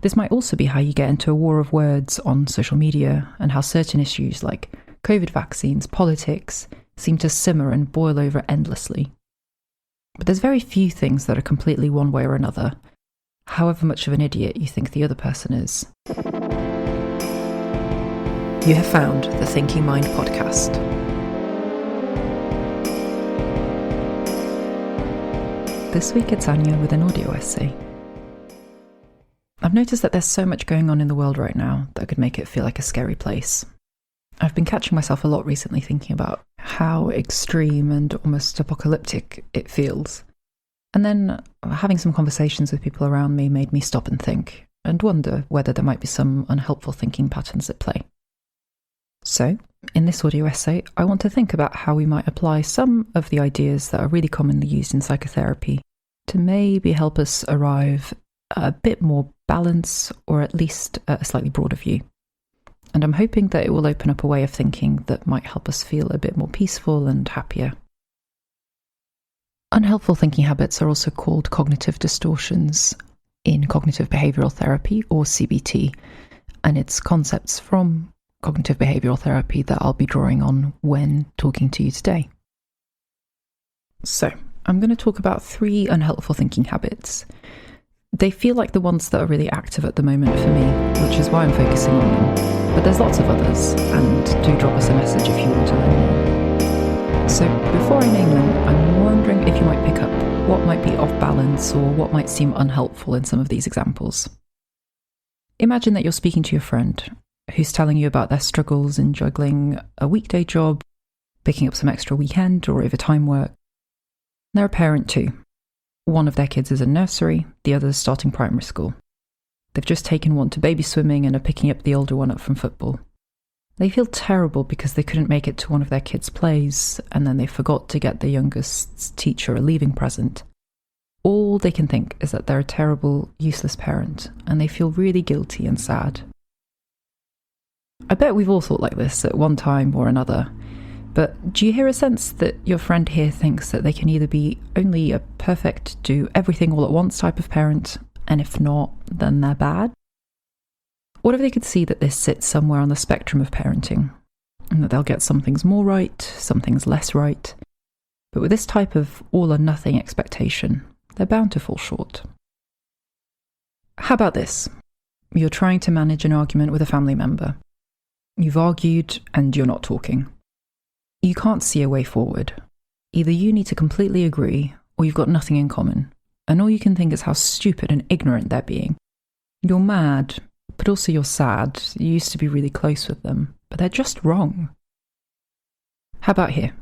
This might also be how you get into a war of words on social media and how certain issues like COVID vaccines, politics, seem to simmer and boil over endlessly. But there's very few things that are completely one way or another, however much of an idiot you think the other person is. You have found the Thinking Mind podcast. This week it's Anya with an audio essay. I've noticed that there's so much going on in the world right now that could make it feel like a scary place. I've been catching myself a lot recently thinking about how extreme and almost apocalyptic it feels. And then having some conversations with people around me made me stop and think, and wonder whether there might be some unhelpful thinking patterns at play. So, in this audio essay, I want to think about how we might apply some of the ideas that are really commonly used in psychotherapy to maybe help us arrive at a bit more balance, or at least a slightly broader view. And I'm hoping that it will open up a way of thinking that might help us feel a bit more peaceful and happier. Unhelpful thinking habits are also called cognitive distortions in cognitive behavioural therapy, or CBT, and it's concepts from cognitive behavioural therapy that I'll be drawing on when talking to you today. So, I'm going to talk about 3 unhelpful thinking habits. They feel like the ones that are really active at the moment for me, which is why I'm focusing on them. But there's lots of others, and do drop us a message if you want to learn more. So before I name them, I'm wondering if you might pick up what might be off balance or what might seem unhelpful in some of these examples. Imagine that you're speaking to your friend who's telling you about their struggles in juggling a weekday job, picking up some extra weekend or overtime work. They're a parent too. One of their kids is in nursery, the other is starting primary school. They've just taken one to baby swimming and are picking up the older one up from football. They feel terrible because they couldn't make it to one of their kids' plays, and then they forgot to get the youngest's teacher a leaving present. All they can think is that they're a terrible, useless parent, and they feel really guilty and sad. I bet we've all thought like this at one time or another. But do you hear a sense that your friend here thinks that they can either be only a perfect, do everything all at once type of parent, and if not, then they're bad? What if they could see that this sits somewhere on the spectrum of parenting, and that they'll get some things more right, some things less right, but with this type of all or nothing expectation, they're bound to fall short. How about this? You're trying to manage an argument with a family member. You've argued and you're not talking. You can't see a way forward. Either you need to completely agree, or you've got nothing in common, and all you can think is how stupid and ignorant they're being. You're mad, but also you're sad. You used to be really close with them, but they're just wrong. How about here?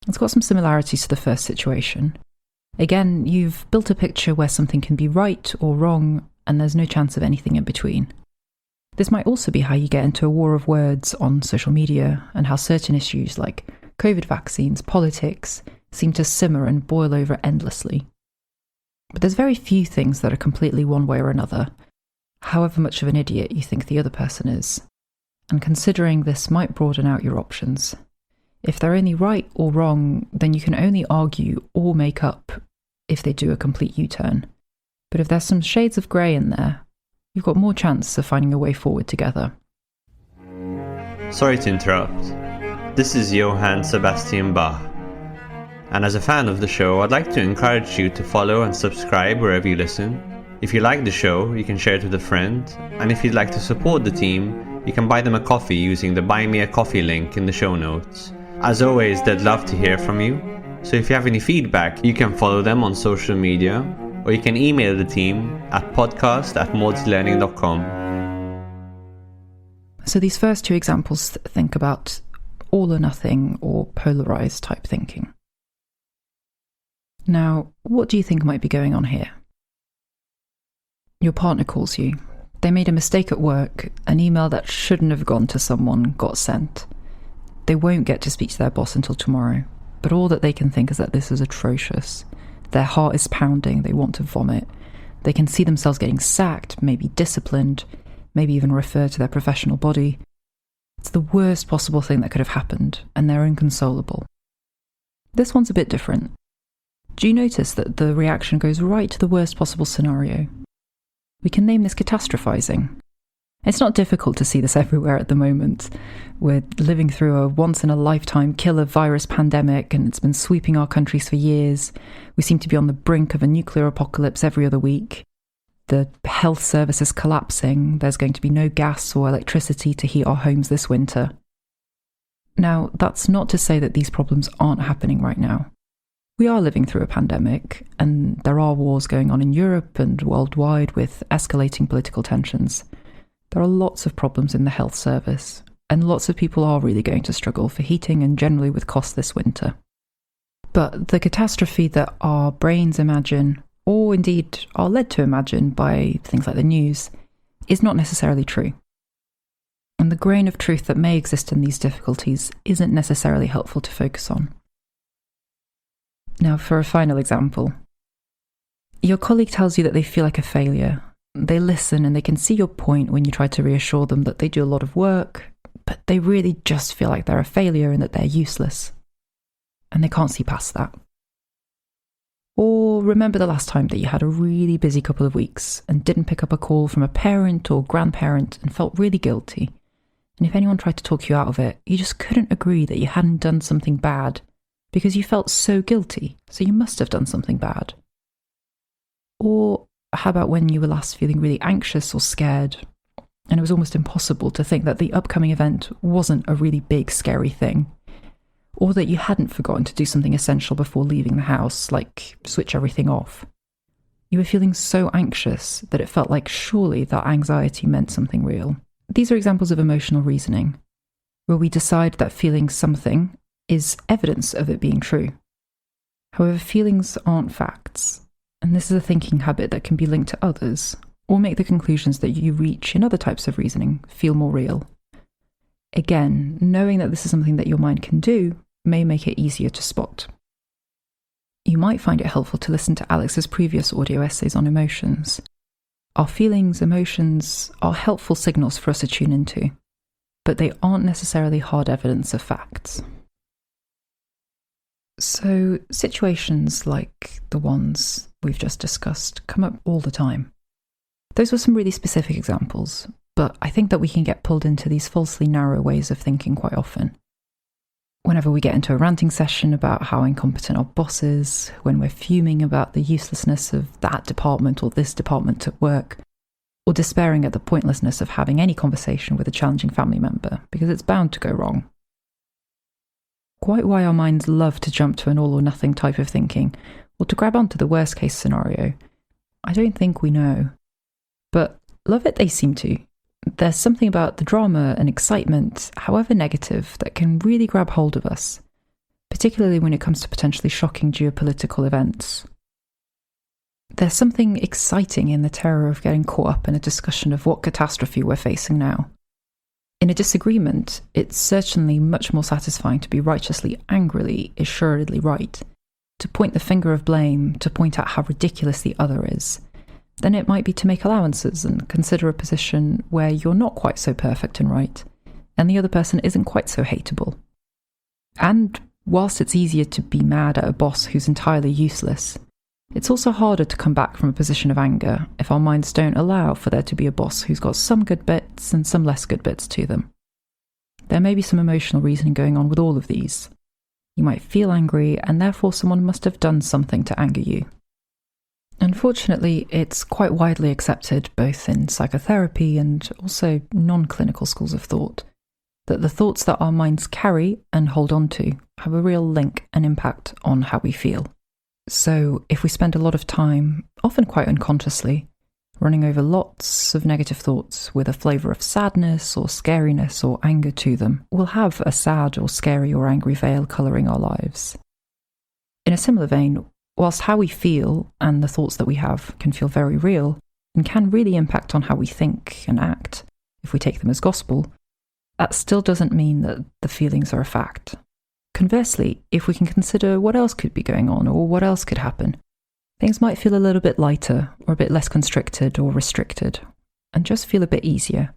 It's got some similarities to the first situation. Again, you've built a picture where something can be right or wrong, and there's no chance of anything in between. This might also be how you get into a war of words on social media and how certain issues like COVID vaccines, politics, seem to simmer and boil over endlessly. But there's very few things that are completely one way or another, however much of an idiot you think the other person is. And considering this might broaden out your options. If they're only right or wrong, then you can only argue or make up if they do a complete U-turn. But if there's some shades of grey in there, you've got more chance of finding a way forward together. Sorry to interrupt. This is Johann Sebastian Bach. And as a fan of the show, I'd like to encourage you to follow and subscribe wherever you listen. If you like the show, you can share it with a friend. And if you'd like to support the team, you can buy them a coffee using the Buy Me a Coffee link in the show notes. As always, they'd love to hear from you. So if you have any feedback, you can follow them on social media, or you can email the team at podcast@maudslearning.com. So these first 2 examples think about all or nothing or polarized type thinking. Now, what do you think might be going on here? Your partner calls you. They made a mistake at work. An email that shouldn't have gone to someone got sent. They won't get to speak to their boss until tomorrow, but all that they can think is that this is atrocious. Their heart is pounding, they want to vomit. They can see themselves getting sacked, maybe disciplined, maybe even referred to their professional body. It's the worst possible thing that could have happened, and they're inconsolable. This one's a bit different. Do you notice that the reaction goes right to the worst possible scenario? We can name this catastrophizing. It's not difficult to see this everywhere at the moment. We're living through a once-in-a-lifetime killer virus pandemic, and it's been sweeping our countries for years. We seem to be on the brink of a nuclear apocalypse every other week. The health service is collapsing. There's going to be no gas or electricity to heat our homes this winter. Now, that's not to say that these problems aren't happening right now. We are living through a pandemic, and there are wars going on in Europe and worldwide with escalating political tensions. There are lots of problems in the health service, and lots of people are really going to struggle for heating and generally with costs this winter. But the catastrophe that our brains imagine, or indeed are led to imagine by things like the news, is not necessarily true. And the grain of truth that may exist in these difficulties isn't necessarily helpful to focus on. Now, for a final example. Your colleague tells you that they feel like a failure. They listen and they can see your point when you try to reassure them that they do a lot of work, but they really just feel like they're a failure and that they're useless. And they can't see past that. Or remember the last time that you had a really busy couple of weeks and didn't pick up a call from a parent or grandparent and felt really guilty. And if anyone tried to talk you out of it, you just couldn't agree that you hadn't done something bad because you felt so guilty, so you must have done something bad. Or how about when you were last feeling really anxious or scared, and it was almost impossible to think that the upcoming event wasn't a really big, scary thing, or that you hadn't forgotten to do something essential before leaving the house, like switch everything off. You were feeling so anxious that it felt like surely that anxiety meant something real. These are examples of emotional reasoning, where we decide that feeling something is evidence of it being true. However, feelings aren't facts, and this is a thinking habit that can be linked to others, or make the conclusions that you reach in other types of reasoning feel more real. Again, knowing that this is something that your mind can do may make it easier to spot. You might find it helpful to listen to Alex's previous audio essays on emotions. Our feelings, emotions, are helpful signals for us to tune into, but they aren't necessarily hard evidence of facts. So, situations like the ones we've just discussed come up all the time. Those were some really specific examples, but I think that we can get pulled into these falsely narrow ways of thinking quite often. Whenever we get into a ranting session about how incompetent our boss is, when we're fuming about the uselessness of that department or this department at work, or despairing at the pointlessness of having any conversation with a challenging family member, because it's bound to go wrong. Quite why our minds love to jump to an all-or-nothing type of thinking, or to grab onto the worst-case scenario, I don't think we know. But love it they seem to. There's something about the drama and excitement, however negative, that can really grab hold of us, particularly when it comes to potentially shocking geopolitical events. There's something exciting in the terror of getting caught up in a discussion of what catastrophe we're facing now. In a disagreement, it's certainly much more satisfying to be righteously, angrily, assuredly right, to point the finger of blame, to point out how ridiculous the other is, than it might be to make allowances and consider a position where you're not quite so perfect and right, and the other person isn't quite so hateable. And whilst it's easier to be mad at a boss who's entirely useless, it's also harder to come back from a position of anger if our minds don't allow for there to be a boss who's got some good bits and some less good bits to them. There may be some emotional reasoning going on with all of these. You might feel angry, and therefore someone must have done something to anger you. Unfortunately, it's quite widely accepted, both in psychotherapy and also non-clinical schools of thought, that the thoughts that our minds carry and hold on to have a real link and impact on how we feel. So if we spend a lot of time, often quite unconsciously, running over lots of negative thoughts with a flavour of sadness or scariness or anger to them, we'll have a sad or scary or angry veil colouring our lives. In a similar vein, whilst how we feel and the thoughts that we have can feel very real and can really impact on how we think and act, if we take them as gospel, that still doesn't mean that the feelings are a fact. Conversely, if we can consider what else could be going on or what else could happen, things might feel a little bit lighter or a bit less constricted or restricted, and just feel a bit easier.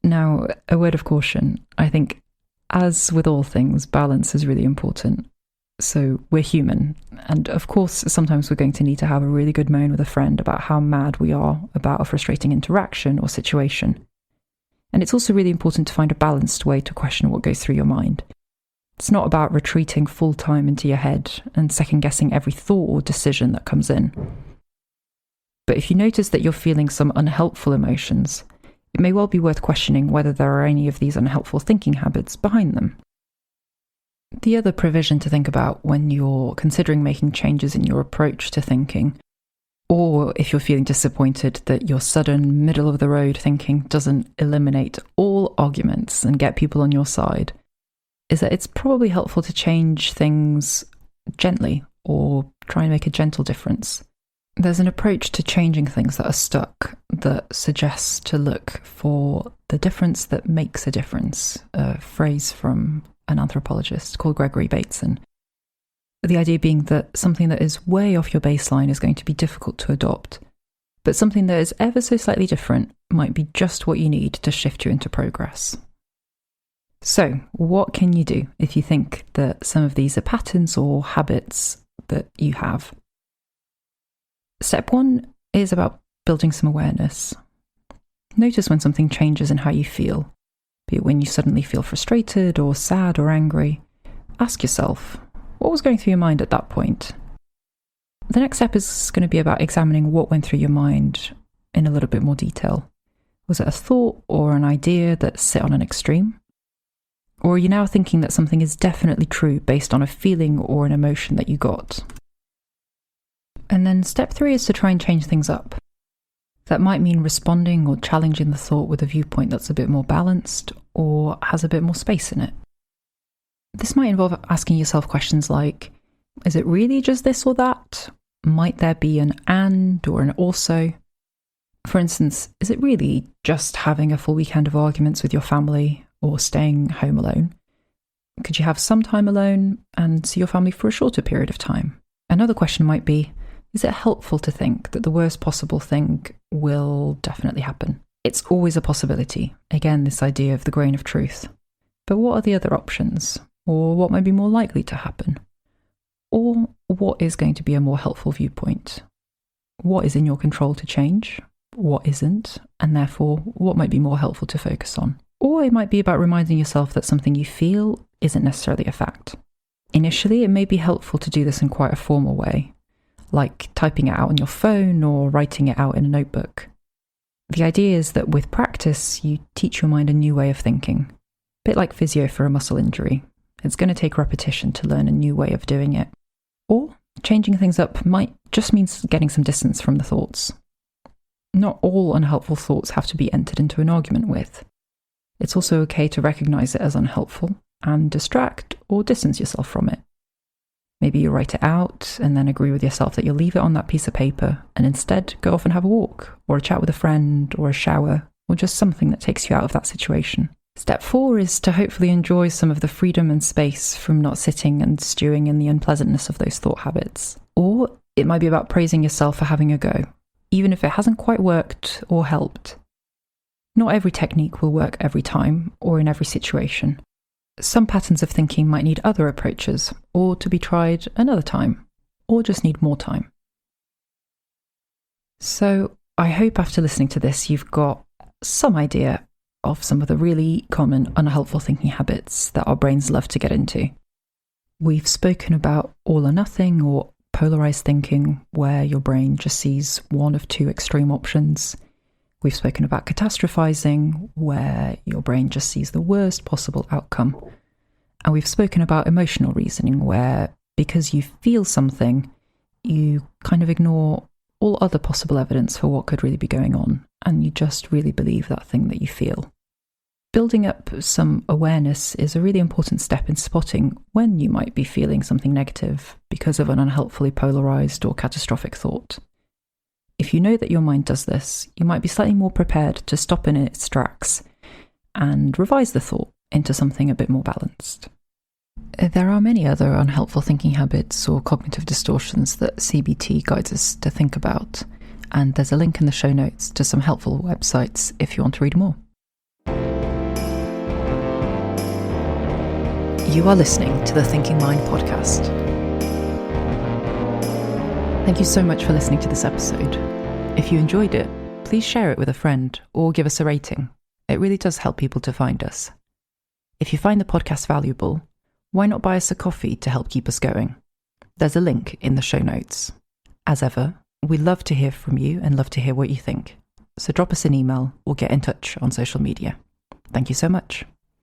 Now, a word of caution. I think, as with all things, balance is really important. So we're human. And of course, sometimes we're going to need to have a really good moan with a friend about how mad we are about a frustrating interaction or situation. And it's also really important to find a balanced way to question what goes through your mind. It's not about retreating full time into your head and second-guessing every thought or decision that comes in. But if you notice that you're feeling some unhelpful emotions, it may well be worth questioning whether there are any of these unhelpful thinking habits behind them. The other provision to think about when you're considering making changes in your approach to thinking, or if you're feeling disappointed that your sudden middle-of-the-road thinking doesn't eliminate all arguments and get people on your side, is that it's probably helpful to change things gently or try and make a gentle difference. There's an approach to changing things that are stuck that suggests to look for the difference that makes a difference, a phrase from an anthropologist called Gregory Bateson. The idea being that something that is way off your baseline is going to be difficult to adopt, but something that is ever so slightly different might be just what you need to shift you into progress. So, what can you do if you think that some of these are patterns or habits that you have? Step 1 is about building some awareness. Notice when something changes in how you feel, be it when you suddenly feel frustrated or sad or angry. Ask yourself, what was going through your mind at that point? The next step is going to be about examining what went through your mind in a little bit more detail. Was it a thought or an idea that sit on an extreme? Or are you now thinking that something is definitely true based on a feeling or an emotion that you got? And then step 3 is to try and change things up. That might mean responding or challenging the thought with a viewpoint that's a bit more balanced or has a bit more space in it. This might involve asking yourself questions like, is it really just this or that? Might there be an and or an also? For instance, is it really just having a full weekend of arguments with your family or staying home alone? Could you have some time alone and see your family for a shorter period of time? Another question might be, is it helpful to think that the worst possible thing will definitely happen? It's always a possibility. Again, this idea of the grain of truth. But what are the other options? Or what might be more likely to happen? Or what is going to be a more helpful viewpoint? What is in your control to change? What isn't? And therefore, what might be more helpful to focus on? Or it might be about reminding yourself that something you feel isn't necessarily a fact. Initially, it may be helpful to do this in quite a formal way, like typing it out on your phone or writing it out in a notebook. The idea is that with practice, you teach your mind a new way of thinking. A bit like physio for a muscle injury. It's going to take repetition to learn a new way of doing it. Or changing things up might just mean getting some distance from the thoughts. Not all unhelpful thoughts have to be entered into an argument with. It's also okay to recognize it as unhelpful and distract or distance yourself from it. Maybe you write it out and then agree with yourself that you'll leave it on that piece of paper and instead go off and have a walk or a chat with a friend or a shower or just something that takes you out of that situation. Step 4 is to hopefully enjoy some of the freedom and space from not sitting and stewing in the unpleasantness of those thought habits. Or it might be about praising yourself for having a go, even if it hasn't quite worked or helped. Not every technique will work every time or in every situation. Some patterns of thinking might need other approaches, or to be tried another time, or just need more time. So I hope after listening to this you've got some idea of some of the really common unhelpful thinking habits that our brains love to get into. We've spoken about all or nothing or polarized thinking, where your brain just sees one of two extreme options. We've spoken about catastrophizing, where your brain just sees the worst possible outcome. And we've spoken about emotional reasoning, where because you feel something, you kind of ignore all other possible evidence for what could really be going on, and you just really believe that thing that you feel. Building up some awareness is a really important step in spotting when you might be feeling something negative because of an unhelpfully polarized or catastrophic thought. If you know that your mind does this, you might be slightly more prepared to stop in its tracks and revise the thought into something a bit more balanced. There are many other unhelpful thinking habits or cognitive distortions that CBT guides us to think about, and there's a link in the show notes to some helpful websites if you want to read more. You are listening to the Thinking Mind podcast. Thank you so much for listening to this episode. If you enjoyed it, please share it with a friend or give us a rating. It really does help people to find us. If you find the podcast valuable, why not buy us a coffee to help keep us going? There's a link in the show notes. As ever, we love to hear from you and love to hear what you think. So drop us an email or get in touch on social media. Thank you so much.